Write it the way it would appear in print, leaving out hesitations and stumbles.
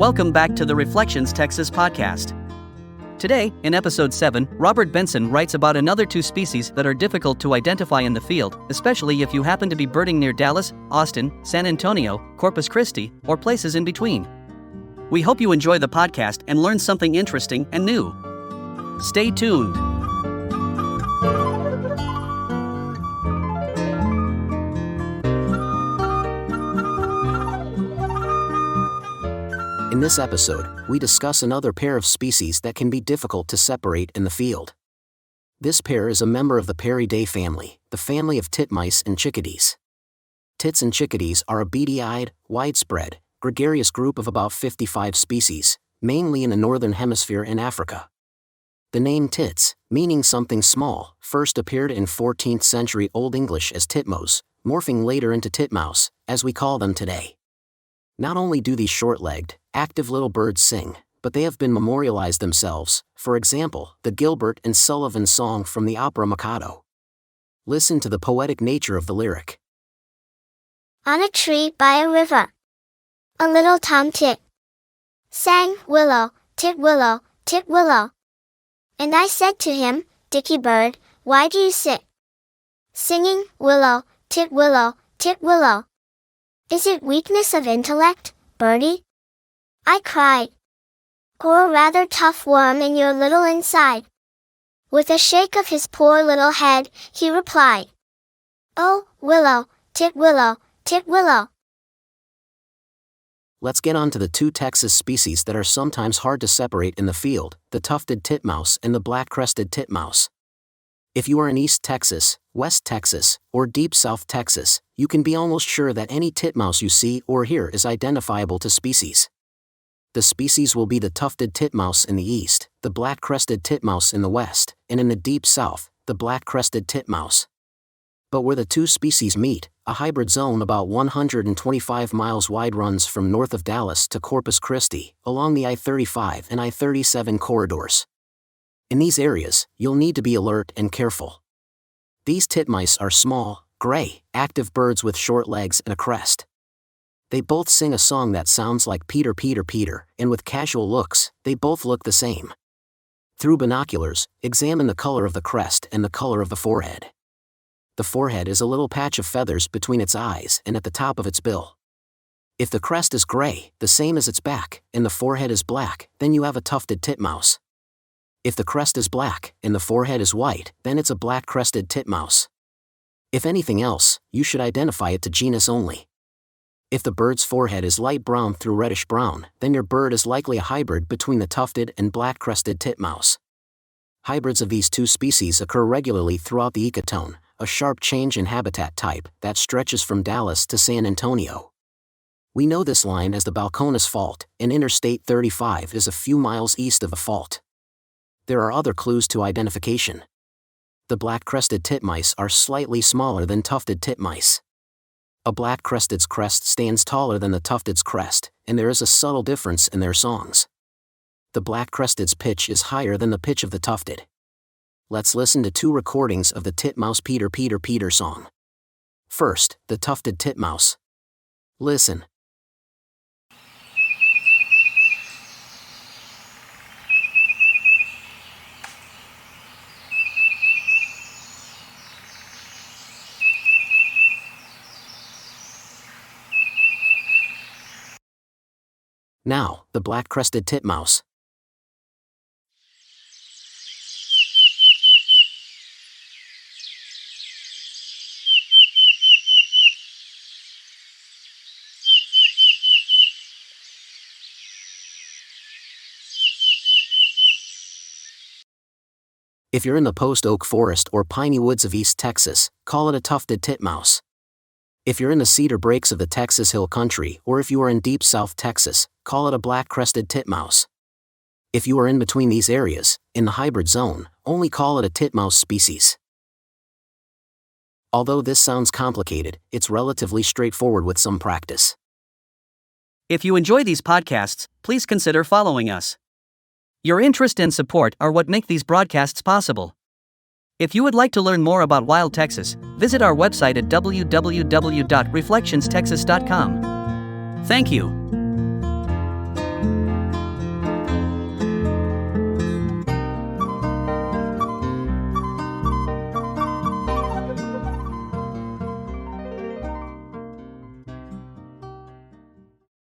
Welcome back to the Reflections Texas podcast. Today, in episode 7, Robert Benson writes about another two species that are difficult to identify in the field, especially if you happen to be birding near Dallas, Austin, San Antonio, Corpus Christi, or places in between. We hope you enjoy the podcast and learn something interesting and new. Stay tuned. In this episode, we discuss another pair of species that can be difficult to separate in the field. This pair is a member of the Paridae family, the family of Titmice and Chickadees. Tits and Chickadees are a beady-eyed, widespread, gregarious group of about 55 species, mainly in the Northern Hemisphere and Africa. The name tits, meaning something small, first appeared in 14th century Old English as titmose, morphing later into titmouse, as we call them today. Not only do these short-legged, active little birds sing, but they have been memorialized themselves, for example, the Gilbert and Sullivan song from the opera Mikado. Listen to the poetic nature of the lyric. On a tree by a river, a little tom tit sang, "Willow, tit willow, tit willow." And I said to him, "Dicky bird, why do you sit singing, willow, tit willow, tit willow? Is it weakness of intellect, birdie?" I cried. "Or a rather tough worm in your little inside?" With a shake of his poor little head, he replied, "Oh, willow, tit willow, tit willow." Let's get on to the two Texas species that are sometimes hard to separate in the field, the tufted titmouse and the black-crested titmouse. If you are in East Texas, West Texas, or Deep South Texas, you can be almost sure that any titmouse you see or hear is identifiable to species. The species will be the tufted titmouse in the east, the black-crested titmouse in the west, and in the Deep South, the black-crested titmouse. But where the two species meet, a hybrid zone about 125 miles wide runs from north of Dallas to Corpus Christi, along the I-35 and I-37 corridors. In these areas, you'll need to be alert and careful. These titmice are small, gray, active birds with short legs and a crest. They both sing a song that sounds like Peter, Peter, Peter, and with casual looks, they both look the same. Through binoculars, examine the color of the crest and the color of the forehead. The forehead is a little patch of feathers between its eyes and at the top of its bill. If the crest is gray, the same as its back, and the forehead is black, then you have a tufted titmouse. If the crest is black and the forehead is white, then it's a black-crested titmouse. If anything else, you should identify it to genus only. If the bird's forehead is light brown through reddish brown, then your bird is likely a hybrid between the tufted and black-crested titmouse. Hybrids of these two species occur regularly throughout the ecotone, a sharp change in habitat type that stretches from Dallas to San Antonio. We know this line as the Balcones Fault, and Interstate 35 is a few miles east of the fault. There are other clues to identification. The black-crested titmice are slightly smaller than tufted titmice. A black-crested's crest stands taller than the tufted's crest, and there is a subtle difference in their songs. The black-crested's pitch is higher than the pitch of the tufted. Let's listen to two recordings of the titmouse Peter, Peter, Peter song. First, the tufted titmouse. Listen. Now, the black-crested titmouse. If you're in the post oak forest or piney woods of East Texas, call it a tufted titmouse. If you're in the cedar breaks of the Texas Hill Country, or if you are in Deep South Texas, call it a black-crested titmouse. If you are in between these areas, in the hybrid zone, only call it a titmouse species. Although this sounds complicated, it's relatively straightforward with some practice. If you enjoy these podcasts, please consider following us. Your interest and support are what make these broadcasts possible. If you would like to learn more about wild Texas, visit our website at www.reflectionstexas.com. Thank you.